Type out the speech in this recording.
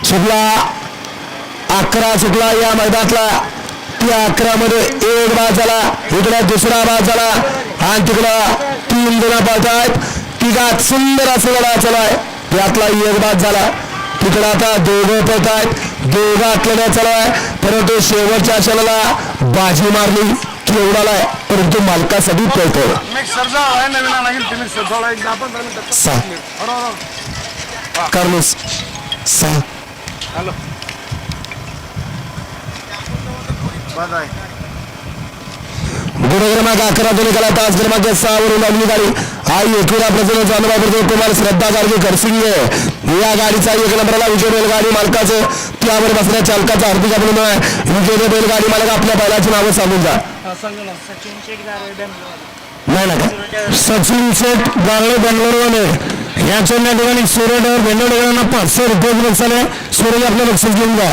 चुकला 11 या मैदानातला. त्या 11 मध्ये एक बाद झाला, इकडे दुसरा बाद झाला आणि तिकडं 3 जण पळतायत. तिघात सुंदर असं लढा चालू आहे. त्यातला एक बाद झाला. तिकडं आता दोघं पळतायत, दोघात लढा चालू आहे. परंतु शेवटच्या क्षणाला बाजी मारली केवढाला आहे, परंतु मालकासाठी पळतो. कार्लोस गुण क्रमांक 11 दोन्ही कला तास क्रमांक 6 वरून लागली गाडी. आई एकविरा प्रसन्न जानबाबरदेव कुमार श्रद्धा गाडगे घरसिंगे या गाडीचा 1 नंबरला विजय बैलगाडी मालकाचं त्यावर बसण्या चालकाचा हार्दिक अभिनंदन आहे. विजय बैलगाडी मालक आपल्या बैलाची नावं सांगून जा. नाही ना का सचिन शेठ गारळे बेंगलोरवाले यांच्या ठिकाणी सूर्य ड्रायव्हर बेंगलोर 500 रुपये बसले. सूर्य आपलं बक्षीस घेऊन जा.